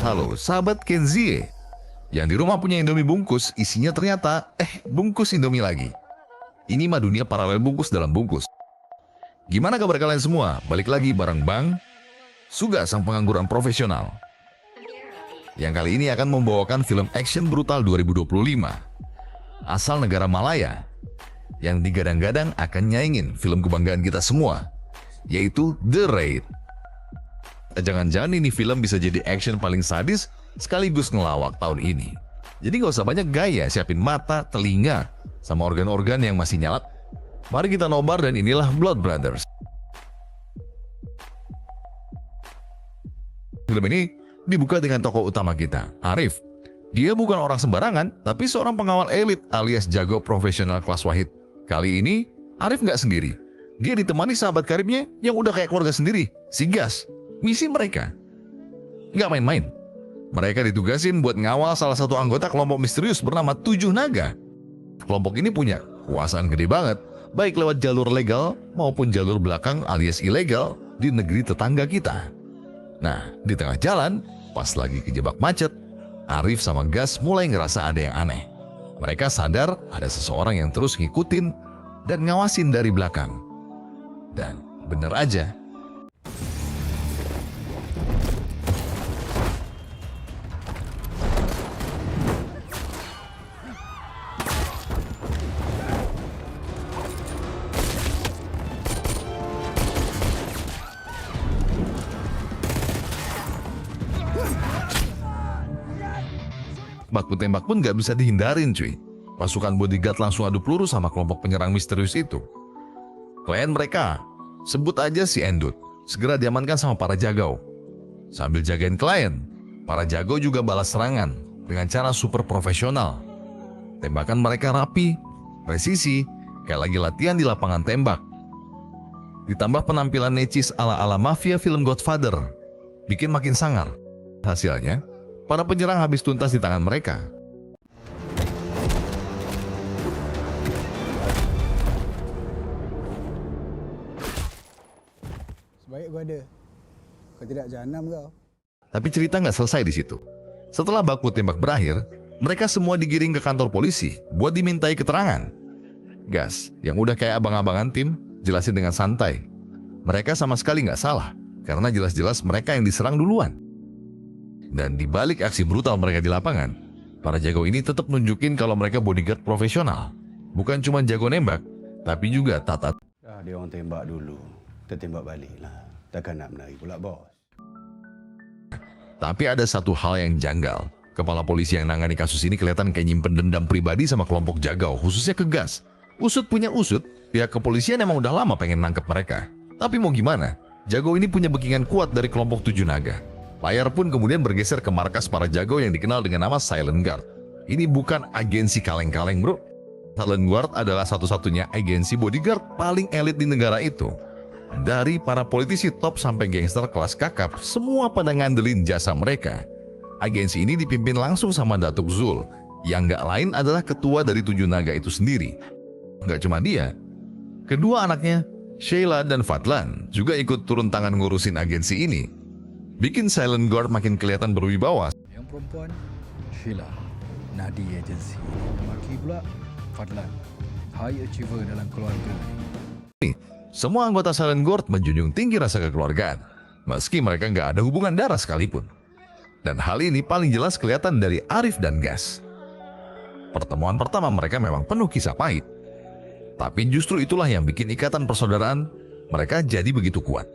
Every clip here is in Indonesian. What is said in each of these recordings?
Halo, sahabat Kenzie. Yang di rumah punya Indomie bungkus, isinya ternyata, bungkus Indomie lagi. Ini mah dunia paralel bungkus dalam bungkus. Gimana kabar kalian semua? Balik lagi bareng Bang Suga, sang pengangguran profesional. Yang kali ini akan membawakan film action brutal 2025. Asal negara Malaya. Yang digadang-gadang akan nyaingin film kebanggaan kita semua. Yaitu The Raid. Jangan-jangan ini film bisa jadi action paling sadis sekaligus ngelawak tahun ini. Jadi gak usah banyak gaya, siapin mata, telinga, sama organ-organ yang masih nyala. Mari kita nobar dan inilah Blood Brothers. Film ini dibuka dengan tokoh utama kita, Arif. Dia bukan orang sembarangan, tapi seorang pengawal elit alias jago profesional kelas wahid. Kali ini, Arif nggak sendiri. Dia ditemani sahabat karibnya yang udah kayak keluarga sendiri, si Gas. Misi mereka nggak main-main. Mereka ditugasin buat ngawal salah satu anggota kelompok misterius bernama Tujuh Naga. Kelompok ini punya kekuasaan gede banget, baik lewat jalur legal maupun jalur belakang alias ilegal di negeri tetangga kita. Nah, di tengah jalan, pas lagi kejebak macet, Arif sama Gas mulai ngerasa ada yang aneh. Mereka sadar ada seseorang yang terus ngikutin dan ngawasin dari belakang. Dan bener aja, baku tembak pun gak bisa dihindarin cuy. Pasukan bodyguard langsung adu peluru sama kelompok penyerang misterius itu. Klien mereka, sebut aja si Endut, segera diamankan sama para jagau. Sambil jagain klien, para jago juga balas serangan dengan cara super profesional. Tembakan mereka rapi, presisi, kayak lagi latihan di lapangan tembak. Ditambah penampilan necis ala-ala mafia film Godfather, bikin makin sangar. Hasilnya, para penyerang habis tuntas di tangan mereka. Sebaik gua ada. Kau tidak jahanam kau. Tapi cerita nggak selesai di situ. Setelah baku tembak berakhir, mereka semua digiring ke kantor polisi buat dimintai keterangan. Gas, yang udah kayak abang-abangan tim, jelasin dengan santai. Mereka sama sekali nggak salah, karena jelas-jelas mereka yang diserang duluan. Dan di balik aksi brutal mereka di lapangan, para jago ini tetap nunjukin kalau mereka bodyguard profesional. Bukan cuma jago nembak, tapi juga tata. Dia orang tembak dulu, kita tembak balik lah. Takkan nak menari pula bos. Tapi ada satu hal yang janggal. Kepala polisi yang nangani kasus ini kelihatan kayak nyimpen dendam pribadi sama kelompok jagau, khususnya ke Gas. Usut punya usut, pihak kepolisian emang udah lama pengen nangkep mereka. Tapi mau gimana? Jago ini punya backingan kuat dari kelompok Tujuh Naga. Layar pun kemudian bergeser ke markas para jago yang dikenal dengan nama Silent Guard. Ini bukan agensi kaleng-kaleng bro. Silent Guard adalah satu-satunya agensi bodyguard paling elit di negara itu. Dari para politisi top sampai gangster kelas kakap, semua pada ngandelin jasa mereka. Agensi ini dipimpin langsung sama Datuk Zul, yang gak lain adalah ketua dari Tujuh Naga itu sendiri. Gak cuma dia, kedua anaknya, Sheila dan Fadlan, juga ikut turun tangan ngurusin agensi ini. Bikin Silent Guard makin kelihatan berwibawa. Yang perempuan, Sheila, Nadi Agency. Laki pula, Fadlan, High Achiever dalam keluarga. Semua anggota Silent Guard menjunjung tinggi rasa kekeluargaan, meski mereka nggak ada hubungan darah sekalipun. Dan hal ini paling jelas kelihatan dari Arif dan Gas. Pertemuan pertama mereka memang penuh kisah pahit. Tapi justru itulah yang bikin ikatan persaudaraan mereka jadi begitu kuat.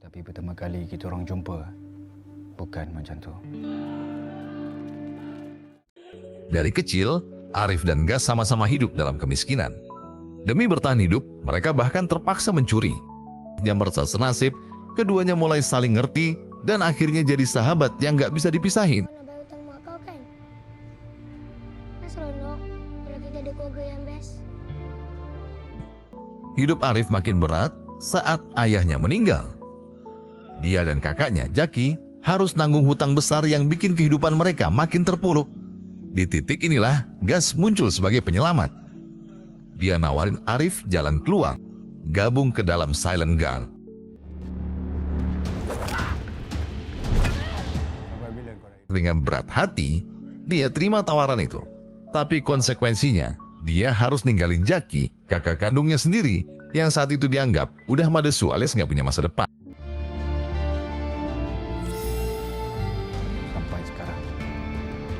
Tapi pertama kali kita orang jumpa, bukan macam tu. Dari kecil, Arif dan Gas sama-sama hidup dalam kemiskinan. Demi bertahan hidup, mereka bahkan terpaksa mencuri. Yang merasa senasib, keduanya mulai saling ngerti dan akhirnya jadi sahabat yang gak bisa dipisahin. Kau nak bayar hutang mak kau kan? Kan seronok kalau kita ada keluarga yang best. Hidup Arif makin berat saat ayahnya meninggal. Dia dan kakaknya, Jaki, harus nanggung hutang besar yang bikin kehidupan mereka makin terpuruk. Di titik inilah, Gas muncul sebagai penyelamat. Dia nawarin Arif jalan keluar, gabung ke dalam Silent Guard. Apabila Dengan berat hati, dia terima tawaran itu. Tapi konsekuensinya, dia harus ninggalin Jackie, kakak kandungnya sendiri, yang saat itu dianggap udah madesu alias nggak punya masa depan. Sampai sekarang,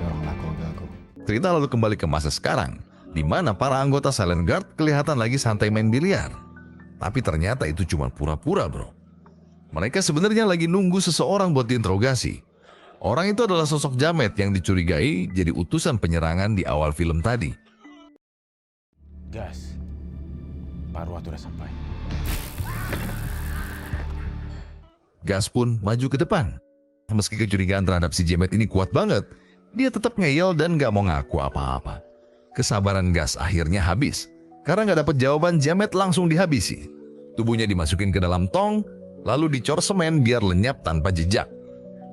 oranglah keluarga aku. Cerita lalu kembali ke masa sekarang, di mana para anggota Silent Guard kelihatan lagi santai main biliar. Tapi ternyata itu cuma pura-pura, bro. Mereka sebenarnya lagi nunggu seseorang buat diinterogasi. Orang itu adalah sosok jamet yang dicurigai jadi utusan penyerangan di awal film tadi. Gas. Pak Arwah tuh udah sampai. Gas pun maju ke depan. Meski kecurigaan terhadap si jamet ini kuat banget, dia tetap ngeyel dan gak mau ngaku apa-apa. Kesabaran Gas akhirnya habis. Karena gak dapat jawaban, jamet langsung dihabisi. Tubuhnya dimasukin ke dalam tong, lalu dicor semen biar lenyap tanpa jejak.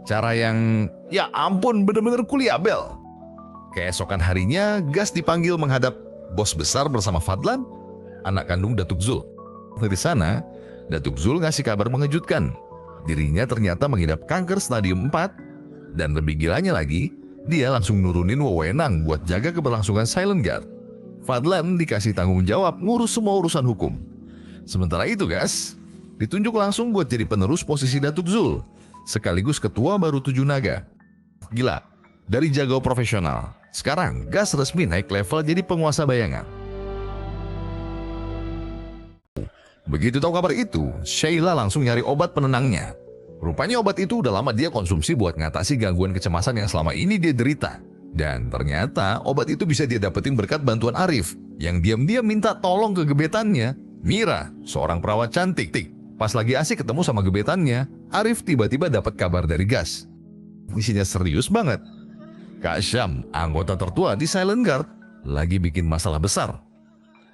Cara yang, ya ampun, bener-bener kuliah bel. Keesokan harinya, Gas dipanggil menghadap bos besar bersama Fadlan, anak kandung Datuk Zul. Dari sana, Datuk Zul ngasih kabar mengejutkan. Dirinya ternyata mengidap kanker stadium 4, dan lebih gilanya lagi, dia langsung nurunin wewenang buat jaga keberlangsungan Silent Guard. Fadlan dikasih tanggung jawab ngurus semua urusan hukum. Sementara itu, Gas ditunjuk langsung buat jadi penerus posisi Datuk Zul, sekaligus ketua baru 7 naga. Gila, dari jago profesional, sekarang Gas resmi naik level jadi penguasa bayangan. Begitu tahu kabar itu, Sheila langsung nyari obat penenangnya. Rupanya obat itu udah lama dia konsumsi buat ngatasi gangguan kecemasan yang selama ini dia derita. Dan ternyata obat itu bisa dia dapetin berkat bantuan Arif, yang diam-diam minta tolong ke gebetannya, Mira, seorang perawat cantik. Pas lagi asik ketemu sama gebetannya, Arif tiba-tiba dapat kabar dari Gas. Isinya serius banget. Kak Syam, anggota tertua di Silent Guard, lagi bikin masalah besar.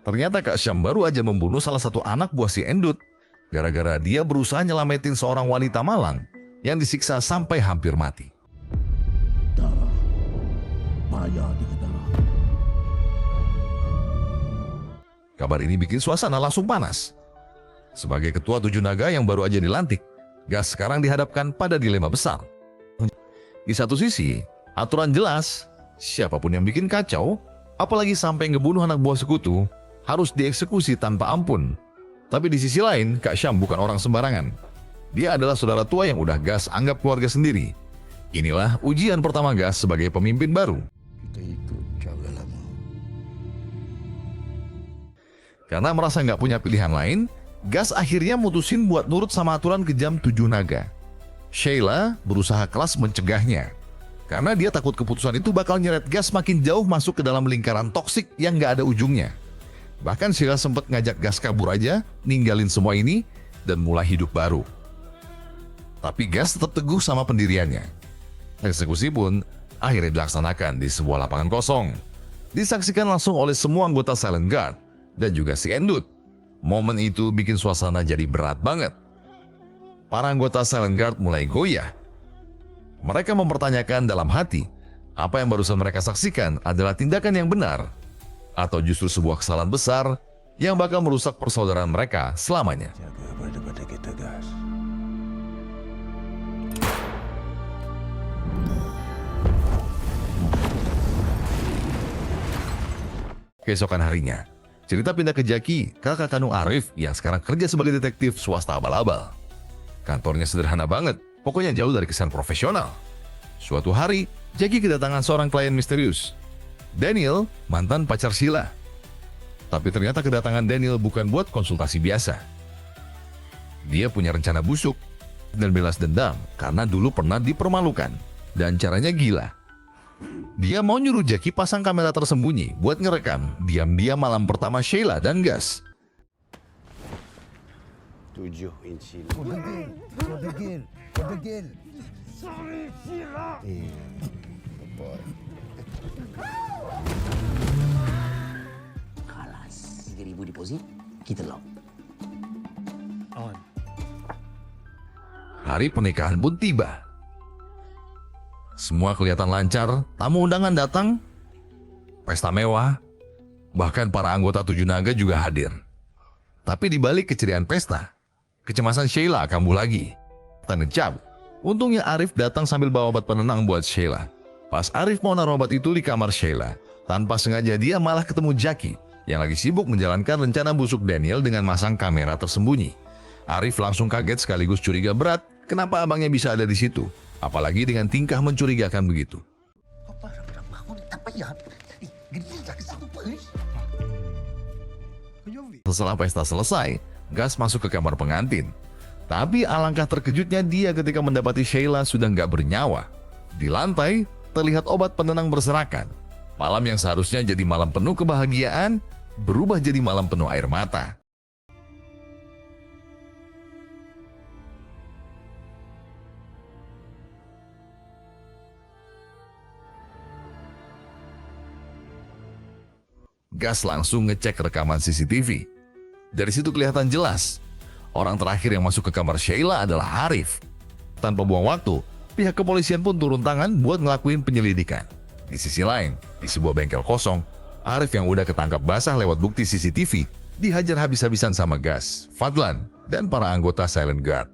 Ternyata Kak Syam baru aja membunuh salah satu anak buah si Endut, gara-gara dia berusaha nyelamatin seorang wanita malang yang disiksa sampai hampir mati. Darah. Payah di darah. Kabar ini bikin suasana langsung panas. Sebagai ketua 7 naga yang baru aja dilantik, Gas sekarang dihadapkan pada dilema besar. Di satu sisi, aturan jelas, siapapun yang bikin kacau, apalagi sampai ngebunuh anak buah sekutu, harus dieksekusi tanpa ampun. Tapi di sisi lain, Kak Syam bukan orang sembarangan. Dia adalah saudara tua yang udah Gas anggap keluarga sendiri. Inilah ujian pertama Gas sebagai pemimpin baru. Kita ikut cara lama. Karena merasa nggak punya pilihan lain, Gas akhirnya mutusin buat nurut sama aturan kejam 7 naga. Sheila berusaha keras mencegahnya. Karena dia takut keputusan itu bakal nyeret Gas makin jauh masuk ke dalam lingkaran toksik yang nggak ada ujungnya. Bahkan Sheila sempat ngajak Gas kabur aja, ninggalin semua ini, dan mulai hidup baru. Tapi Gas tetap teguh sama pendiriannya. Eksekusi pun akhirnya dilaksanakan di sebuah lapangan kosong. Disaksikan langsung oleh semua anggota Silent Guard, dan juga si Endut. Momen itu bikin suasana jadi berat banget. Para anggota Silent Guard mulai goyah. Mereka mempertanyakan dalam hati, apa yang barusan mereka saksikan adalah tindakan yang benar, atau justru sebuah kesalahan besar yang bakal merusak persaudaraan mereka selamanya. Jaga pada kita, Gas. Keesokan harinya, cerita pindah ke Jackie, kakak kandung Arif yang sekarang kerja sebagai detektif swasta abal-abal. Kantornya sederhana banget, pokoknya jauh dari kesan profesional. Suatu hari, Jackie kedatangan seorang klien misterius. Daniel, mantan pacar Sheila. Tapi ternyata kedatangan Daniel bukan buat konsultasi biasa. Dia punya rencana busuk dan balas dendam karena dulu pernah dipermalukan. Dan caranya gila. Dia mau nyuruh Jackie pasang kamera tersembunyi buat ngerekam diam-diam malam pertama Sheila dan Gas. 7 inci. Kau degil. Sorry, Sheila. Kalas 3,000 deposit, kita lock. Hari pernikahan pun tiba. Semua kelihatan lancar, tamu undangan datang, pesta mewah, bahkan para anggota 7 naga juga hadir. Tapi di balik keceriaan pesta, kecemasan Sheila kambuh lagi. Tanecap, Untungnya Arif datang sambil bawa obat penenang buat Sheila. Pas Arif mau naruh obat itu di kamar Sheila, tanpa sengaja dia malah ketemu Jackie yang lagi sibuk menjalankan rencana busuk Daniel dengan masang kamera tersembunyi. Arif langsung kaget sekaligus curiga berat kenapa abangnya bisa ada di situ, apalagi dengan tingkah mencurigakan begitu. Setelah pesta selesai, Gas masuk ke kamar pengantin. Tapi alangkah terkejutnya dia ketika mendapati Sheila sudah nggak bernyawa. Di lantai, terlihat obat penenang berserakan. Malam yang seharusnya jadi malam penuh kebahagiaan, berubah jadi malam penuh air mata. Gas langsung ngecek rekaman CCTV. Dari situ kelihatan jelas, orang terakhir yang masuk ke kamar Sheila adalah Arif. Tanpa buang waktu, pihak kepolisian pun turun tangan buat ngelakuin penyelidikan. Di sisi lain, di sebuah bengkel kosong, Arif yang udah ketangkap basah lewat bukti CCTV, dihajar habis-habisan sama Gas, Fadlan, dan para anggota Silent Guard.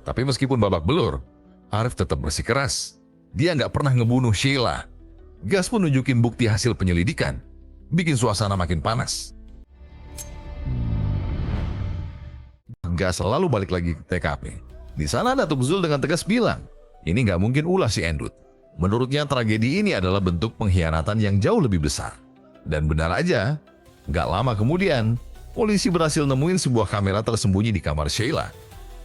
Tapi meskipun babak belur, Arif tetap bersikeras. Dia nggak pernah ngebunuh Sheila. Gas pun nunjukin bukti hasil penyelidikan, bikin suasana makin panas. Gas selalu balik lagi ke TKP. Di sana Datuk Zul dengan tegas bilang, ini nggak mungkin ulah si Endut. Menurutnya tragedi ini adalah bentuk pengkhianatan yang jauh lebih besar. Dan benar aja, nggak lama kemudian, polisi berhasil nemuin sebuah kamera tersembunyi di kamar Sheila.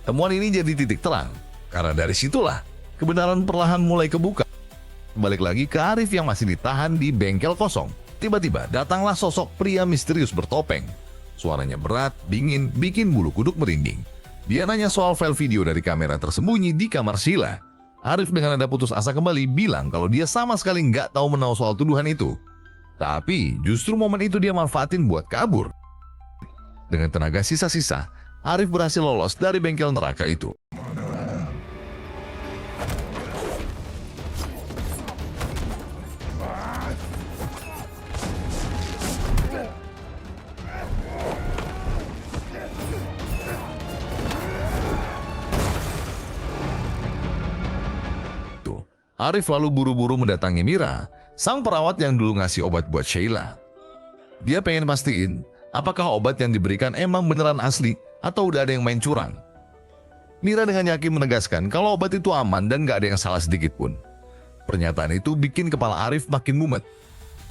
Temuan ini jadi titik terang, karena dari situlah kebenaran perlahan mulai kebuka. Balik lagi ke Arif yang masih ditahan di bengkel kosong. Tiba-tiba datanglah sosok pria misterius bertopeng. Suaranya berat, dingin, bikin bulu kuduk merinding. Dia nanya soal file video dari kamera tersembunyi di kamar Sheila. Arif dengan nada putus asa kembali bilang kalau dia sama sekali nggak tahu menahu soal tuduhan itu. Tapi justru momen itu dia manfaatin buat kabur. Dengan tenaga sisa-sisa, Arif berhasil lolos dari bengkel neraka itu. Arif lalu buru-buru mendatangi Mira, sang perawat yang dulu ngasih obat buat Sheila. Dia pengen pastiin apakah obat yang diberikan emang beneran asli atau udah ada yang main curang. Mira dengan yakin menegaskan kalau obat itu aman dan gak ada yang salah sedikit pun. Pernyataan itu bikin kepala Arif makin mumet.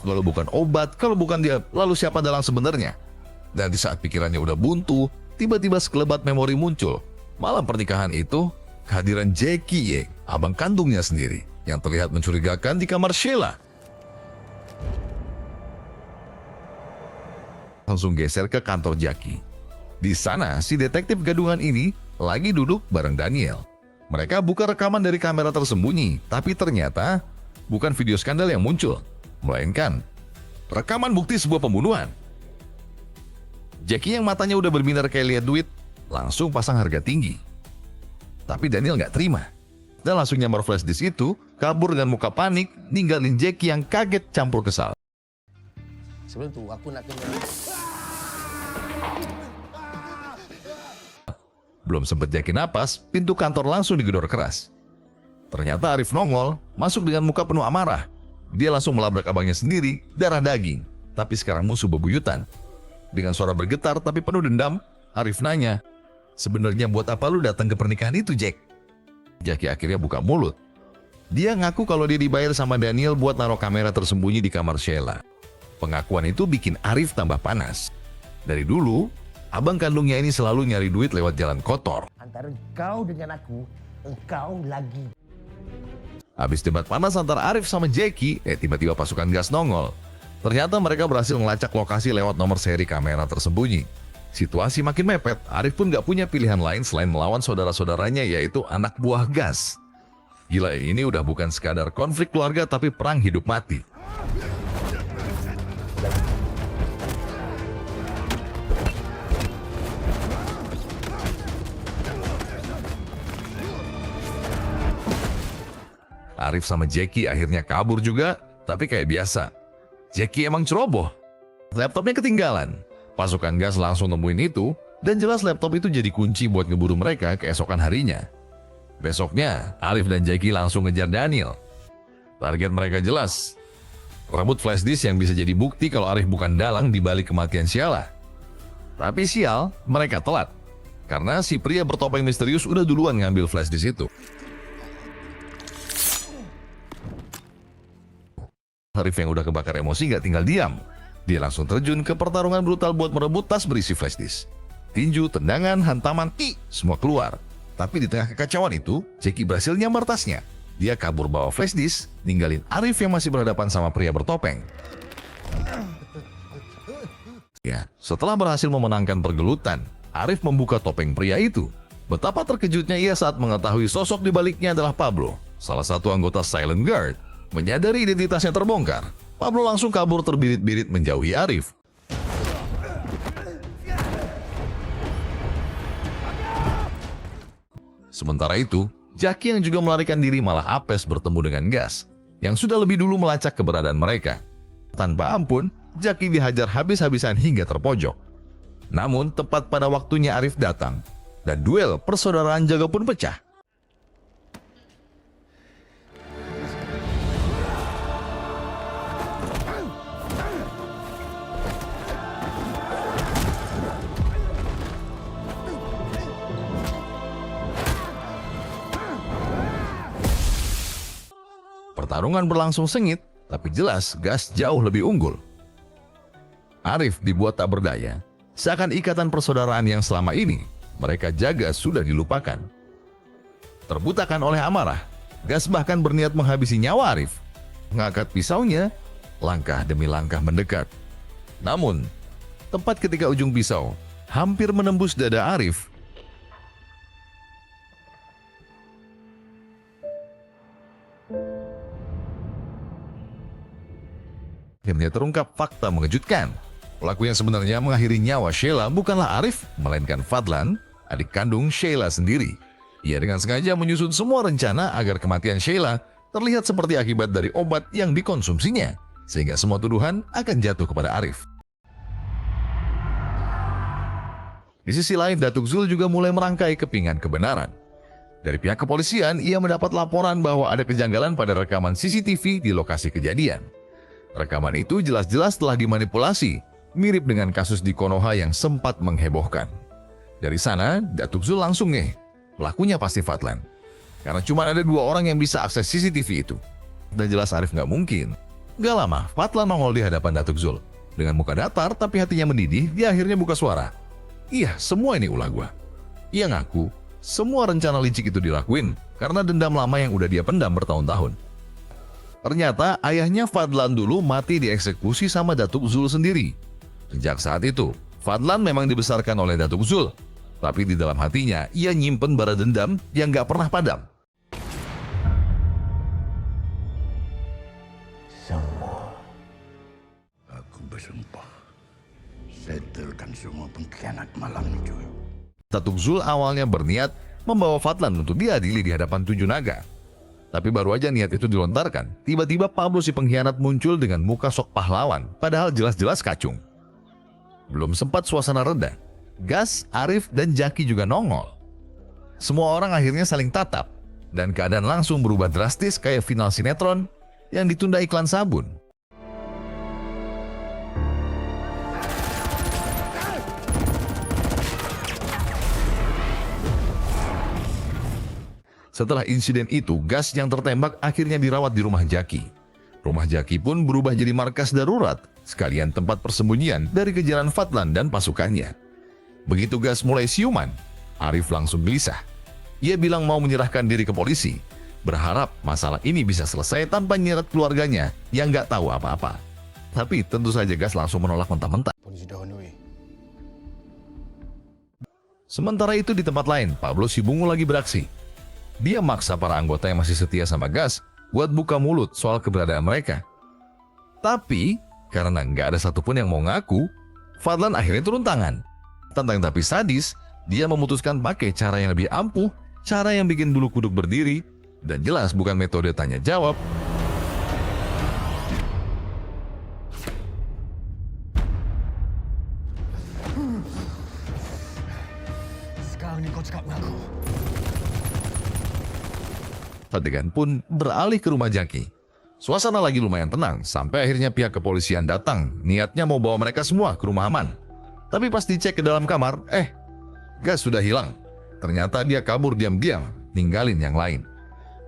Kalau bukan obat, kalau bukan dia, lalu siapa dalang sebenarnya? Dan di saat pikirannya udah buntu, tiba-tiba sekelebat memori muncul. Malam pernikahan itu, kehadiran Jackie, abang kandungnya sendiri, yang terlihat mencurigakan di kamar Sheila. Langsung geser ke kantor Jackie. Di sana, si detektif gadungan ini lagi duduk bareng Daniel. Mereka buka rekaman dari kamera tersembunyi, tapi ternyata bukan video skandal yang muncul, melainkan rekaman bukti sebuah pembunuhan. Jackie yang matanya udah berbinar kayak lihat duit, langsung pasang harga tinggi. Tapi Daniel nggak terima. Dan langsung nyamar flash disk itu, kabur dengan muka panik, ninggalin Jackie yang kaget campur kesal. Sebelum tu aku nak kena... Belum sempat Jackie napas, pintu kantor langsung digedor keras. Ternyata Arif nongol, masuk dengan muka penuh amarah. Dia langsung melabrak abangnya sendiri, darah daging. Tapi sekarang musuh bebuyutan. Dengan suara bergetar tapi penuh dendam, Arif nanya, sebenarnya buat apa lu datang ke pernikahan itu, Jack? Jackie akhirnya buka mulut. Dia ngaku kalau dia dibayar sama Daniel buat naruh kamera tersembunyi di kamar Sheila. Pengakuan itu bikin Arif tambah panas. Dari dulu, abang kandungnya ini selalu nyari duit lewat jalan kotor. Antara kau dengan aku, engkau lagi. Habis debat panas antara Arif sama Jackie, tiba-tiba pasukan gas nongol. Ternyata mereka berhasil ngelacak lokasi lewat nomor seri kamera tersembunyi. Situasi makin mepet, Arif pun gak punya pilihan lain selain melawan saudara-saudaranya yaitu anak buah gas. Gila, ini udah bukan sekadar konflik keluarga tapi perang hidup mati. Arif sama Jackie akhirnya kabur juga, tapi kayak biasa. Jackie emang ceroboh. Laptopnya ketinggalan. Pasukan gas langsung nemuin itu, dan jelas laptop itu jadi kunci buat ngeburu mereka keesokan harinya. Besoknya, Arif dan Jackie langsung ngejar Daniel. Target mereka jelas. Rebut flash disk yang bisa jadi bukti kalau Arif bukan dalang di balik kematian Sheila. Tapi sial, mereka telat. Karena si pria bertopeng misterius udah duluan ngambil flash disk itu. Arif yang udah kebakar emosi gak tinggal diam. Dia langsung terjun ke pertarungan brutal buat merebut tas berisi flash disk. Tinju, tendangan, hantaman, semua keluar. Tapi di tengah kekacauan itu, Jackie berhasil nyambar tasnya. Dia kabur bawa flash disk, ninggalin Arif yang masih berhadapan sama pria bertopeng. Ya, setelah berhasil memenangkan pergelutan, Arif membuka topeng pria itu. Betapa terkejutnya ia saat mengetahui sosok di baliknya adalah Pablo, salah satu anggota Silent Guard. Menyadari identitasnya terbongkar, Pablo langsung kabur terbirit-birit menjauhi Arif. Sementara itu, Jackie yang juga melarikan diri malah apes bertemu dengan Gas, yang sudah lebih dulu melacak keberadaan mereka. Tanpa ampun, Jackie dihajar habis-habisan hingga terpojok. Namun, tepat pada waktunya Arif datang, dan duel persaudaraan jaga pun pecah. Pertarungan berlangsung sengit, tapi jelas Gas jauh lebih unggul. Arif dibuat tak berdaya, seakan ikatan persaudaraan yang selama ini mereka jaga sudah dilupakan. Terbutakan oleh amarah, Gas bahkan berniat menghabisi nyawa Arif. Mengangkat pisaunya, langkah demi langkah mendekat. Namun, tepat ketika ujung pisau hampir menembus dada Arif, akhirnya terungkap fakta mengejutkan. Pelaku yang sebenarnya mengakhiri nyawa Sheila bukanlah Arif, melainkan Fadlan, adik kandung Sheila sendiri. Ia dengan sengaja menyusun semua rencana agar kematian Sheila terlihat seperti akibat dari obat yang dikonsumsinya, sehingga semua tuduhan akan jatuh kepada Arif. Di sisi lain, Datuk Zul juga mulai merangkai kepingan kebenaran. Dari pihak kepolisian, ia mendapat laporan bahwa ada kejanggalan pada rekaman CCTV di lokasi kejadian. Rekaman itu jelas-jelas telah dimanipulasi, mirip dengan kasus di Konoha yang sempat menghebohkan. Dari sana, Datuk Zul langsung pelakunya pasti Fadlan. Karena cuma ada 2 orang yang bisa akses CCTV itu. Dan jelas Arif nggak mungkin. Gak lama, Fadlan nongol di hadapan Datuk Zul. Dengan muka datar tapi hatinya mendidih, dia akhirnya buka suara. Iya, semua ini ulah gua. Ia ngaku, semua rencana licik itu dilakuin karena dendam lama yang udah dia pendam bertahun-tahun. Ternyata ayahnya Fadlan dulu mati dieksekusi sama Datuk Zul sendiri. Sejak saat itu, Fadlan memang dibesarkan oleh Datuk Zul. Tapi di dalam hatinya, ia nyimpen bara dendam yang gak pernah padam. Semua. Aku bersumpah. Setelkan semua pengkhianat malam itu. Datuk Zul awalnya berniat membawa Fadlan untuk diadili di hadapan 7 naga. Tapi baru aja niat itu dilontarkan, tiba-tiba Pablo si pengkhianat muncul dengan muka sok pahlawan, padahal jelas-jelas kacung. Belum sempat suasana reda, Gas, Arif, dan Jackie juga nongol. Semua orang akhirnya saling tatap, dan keadaan langsung berubah drastis kayak final sinetron yang ditunda iklan sabun. Setelah insiden itu, Gas yang tertembak akhirnya dirawat di rumah Jackie. Rumah Jackie pun berubah jadi markas darurat, sekalian tempat persembunyian dari kejaran Fadlan dan pasukannya. Begitu Gas mulai siuman, Arif langsung gelisah. Ia bilang mau menyerahkan diri ke polisi, berharap masalah ini bisa selesai tanpa nyeret keluarganya yang nggak tahu apa-apa. Tapi tentu saja Gas langsung menolak mentah-mentah. Polisi dah on the way. Sementara itu di tempat lain, Pablo si Bungu lagi beraksi. Dia maksa para anggota yang masih setia sama Gas buat buka mulut soal keberadaan mereka. Tapi, karena nggak ada satupun yang mau ngaku, Fadlan akhirnya turun tangan. Tantang tapi sadis, dia memutuskan pakai cara yang lebih ampuh, cara yang bikin bulu kuduk berdiri, dan jelas bukan metode tanya jawab. Sekarang ni kau cakap dengan aku. Adegan pun beralih ke rumah Jaki. Suasana lagi lumayan tenang sampai akhirnya pihak kepolisian datang. Niatnya mau bawa mereka semua ke rumah aman. Tapi pas dicek ke dalam kamar, gas sudah hilang. Ternyata dia kabur diam-diam, ninggalin yang lain.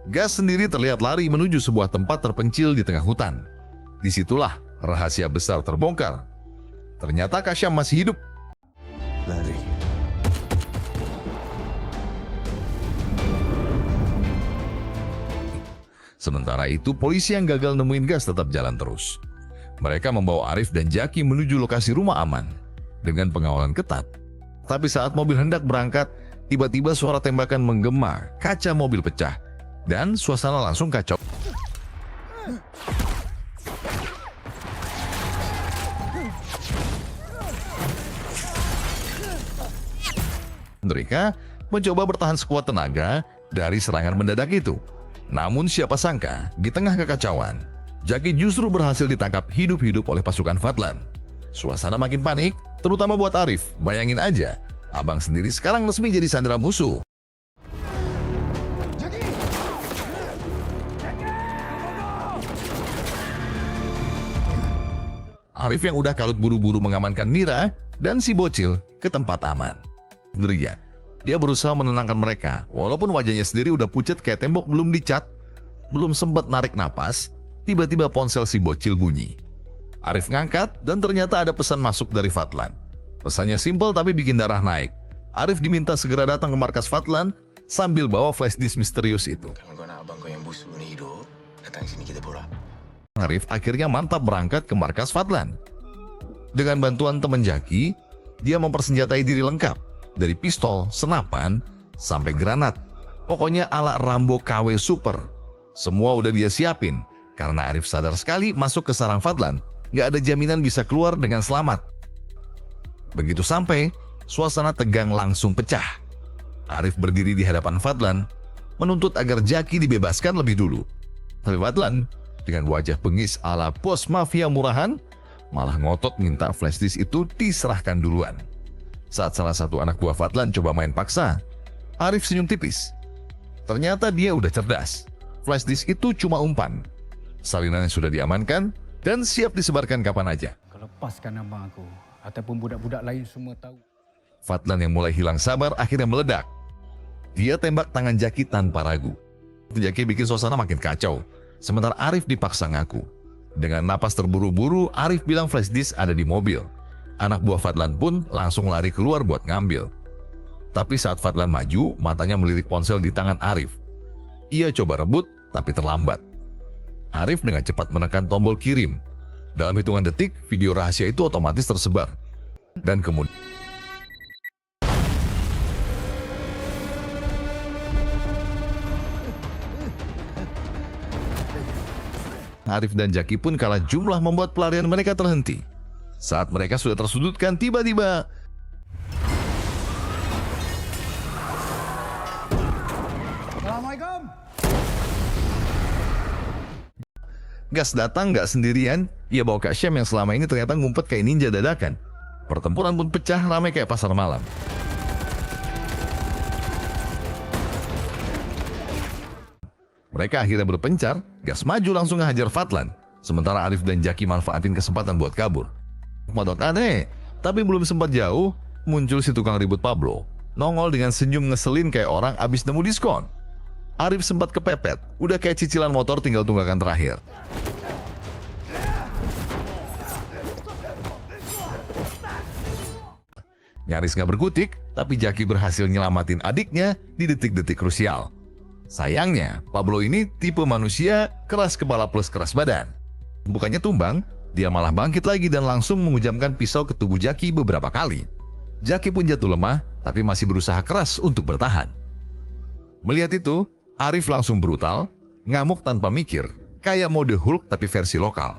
Gas sendiri terlihat lari menuju sebuah tempat terpencil di tengah hutan. Disitulah rahasia besar terbongkar. Ternyata Kak Syam masih hidup. Lari. Sementara itu, polisi yang gagal nemuin gas tetap jalan terus. Mereka membawa Arif dan Jaki menuju lokasi rumah aman dengan pengawalan ketat. Tapi saat mobil hendak berangkat, tiba-tiba suara tembakan menggema, kaca mobil pecah, dan suasana langsung kacau. Mereka mencoba bertahan sekuat tenaga dari serangan mendadak itu. Namun siapa sangka, di tengah kekacauan, Jaki justru berhasil ditangkap hidup-hidup oleh pasukan Fadlan. Suasana makin panik, terutama buat Arif. Bayangin aja, abang sendiri sekarang resmi jadi sandera musuh. Arif yang udah kalut buru-buru mengamankan Mira dan si bocil ke tempat aman. Ngerian. Dia berusaha menenangkan mereka, walaupun wajahnya sendiri udah pucat kayak tembok belum dicat. Belum sempat narik napas, tiba-tiba ponsel si bocil bunyi. Arif ngangkat dan ternyata ada pesan masuk dari Fadlan. Pesannya simpel tapi bikin darah naik. Arif diminta segera datang ke markas Fadlan sambil bawa flash disk misterius itu. Kalau kau nak abang kau yang busuk ni hidup, datang sini kita borak. Arif akhirnya mantap berangkat ke markas Fadlan. Dengan bantuan teman Jaki, dia mempersenjatai diri lengkap. Dari pistol, senapan, sampai granat. Pokoknya ala Rambo KW Super. Semua udah dia siapin. Karena Arif sadar sekali masuk ke sarang Fadlan, gak ada jaminan bisa keluar dengan selamat. Begitu sampai, suasana tegang langsung pecah. Arif berdiri di hadapan Fadlan, menuntut agar Jaki dibebaskan lebih dulu. Tapi Fadlan, dengan wajah bengis ala bos mafia murahan, malah ngotot minta flashdisk itu diserahkan duluan. Saat salah satu anak buah Fadlan coba main paksa, Arif senyum tipis. Ternyata dia udah cerdas. Flashdisk itu cuma umpan. Salinannya sudah diamankan dan siap disebarkan kapan aja. Kau lepaskan abang aku, ataupun budak-budak lain semua tahu. Fadlan yang mulai hilang sabar akhirnya meledak. Dia tembak tangan Jaki tanpa ragu. Jaki bikin suasana makin kacau, sementara Arif dipaksa ngaku. Dengan napas terburu-buru, Arif bilang flashdisk ada di mobil. Anak buah Fadlan pun langsung lari keluar buat ngambil. Tapi saat Fadlan maju, matanya melirik ponsel di tangan Arif. Ia coba rebut, tapi terlambat. Arif dengan cepat menekan tombol kirim. Dalam hitungan detik, video rahasia itu otomatis tersebar. Dan kemudian Arif dan Jaki pun kalah jumlah membuat pelarian mereka terhenti. Saat mereka sudah tersudutkan, tiba-tiba Assalamualaikum. gas datang nggak sendirian. Ia bawa Kak Syam yang selama ini ternyata ngumpet kayak ninja dadakan. Pertempuran pun pecah, ramai kayak pasar malam. Mereka akhirnya berpencar, gas maju langsung ngehajar Fadlan. Sementara Arif dan Jaki manfaatin kesempatan buat kabur. Modot aneh, tapi belum sempat jauh, muncul si tukang ribut Pablo. Nongol dengan senyum ngeselin kayak orang abis nemu diskon. Arif sempat kepepet, udah kayak cicilan motor tinggal tunggakan terakhir. Nyaris gak berkutik, tapi Jaki berhasil nyelamatin adiknya di detik-detik krusial. Sayangnya, Pablo ini tipe manusia keras kepala plus keras badan. Bukannya tumbang, dia malah bangkit lagi dan langsung menghujamkan pisau ke tubuh Jaki beberapa kali. Jaki pun jatuh lemah, tapi masih berusaha keras untuk bertahan. Melihat itu, Arif langsung brutal, ngamuk tanpa mikir, kayak mode Hulk tapi versi lokal.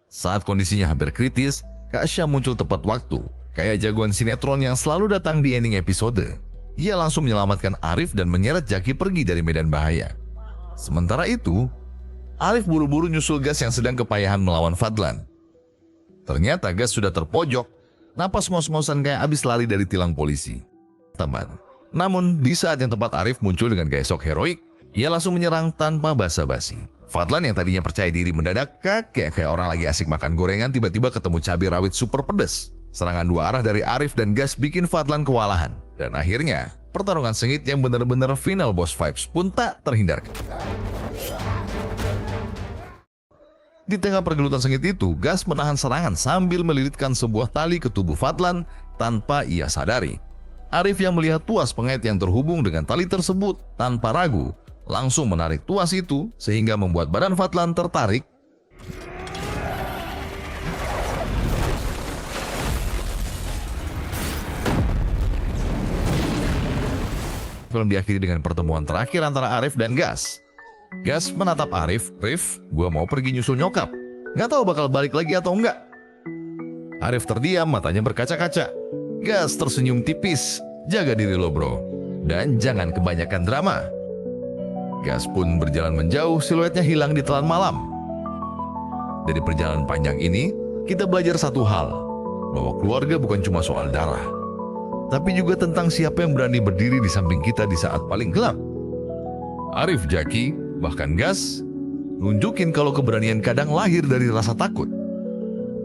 Saat kondisinya hampir kritis, Kak Syam muncul tepat waktu, kayak jagoan sinetron yang selalu datang di ending episode. Ia langsung menyelamatkan Arif dan menyeret Jaki pergi dari medan bahaya. Sementara itu, Arif buru-buru nyusul gas yang sedang kepayahan melawan Fadlan. Ternyata gas sudah terpojok, napas ngos-ngosan kayak abis lari dari tilang polisi. Teman. Namun, di saat yang tepat Arif muncul dengan gaya sok heroik, ia langsung menyerang tanpa basa-basi. Fadlan yang tadinya percaya diri mendadak kayak orang lagi asik makan gorengan tiba-tiba ketemu cabai rawit super pedas. Serangan dua arah dari Arif dan Gas bikin Fadlan kewalahan. Dan akhirnya, pertarungan sengit yang benar-benar final boss vibes pun tak terhindarkan. Di tengah pergelutan sengit itu, Gas menahan serangan sambil melilitkan sebuah tali ke tubuh Fadlan tanpa ia sadari. Arif yang melihat tuas pengait yang terhubung dengan tali tersebut tanpa ragu, langsung menarik tuas itu sehingga membuat badan Fadlan tertarik. Film diakhiri dengan pertemuan terakhir antara Arif dan Gas. Gas menatap Arif, "Rif, gua mau pergi nyusul nyokap. Nggak tahu bakal balik lagi atau enggak." Arif terdiam, matanya berkaca-kaca. Gas tersenyum tipis, "Jaga diri lo bro, dan jangan kebanyakan drama." Gas pun berjalan menjauh, siluetnya hilang di telan malam. Dari perjalanan panjang ini, kita belajar satu hal, bahwa keluarga bukan cuma soal darah, tapi juga tentang siapa yang berani berdiri di samping kita di saat paling gelap. Arif, Jaki, bahkan Gas, nunjukin kalau keberanian kadang lahir dari rasa takut.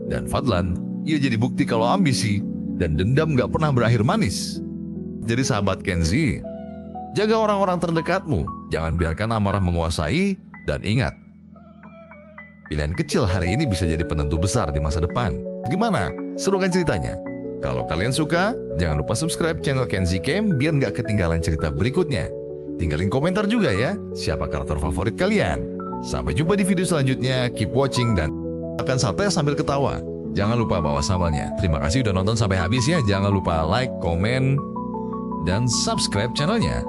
Dan Fadlan, ia jadi bukti kalau ambisi dan dendam gak pernah berakhir manis. Jadi sahabat Kenzi, jaga orang-orang terdekatmu, jangan biarkan amarah menguasai, dan ingat, pilihan kecil hari ini bisa jadi penentu besar di masa depan. Gimana? Seru kan ceritanya? Kalau kalian suka, jangan lupa subscribe channel Kenzi Game biar nggak ketinggalan cerita berikutnya. Tinggalin komentar juga ya, siapa karakter favorit kalian. Sampai jumpa di video selanjutnya, keep watching dan makan sate sambil ketawa. Jangan lupa bawa sambalnya. Terima kasih udah nonton sampai habis ya, jangan lupa like, komen, dan subscribe channelnya.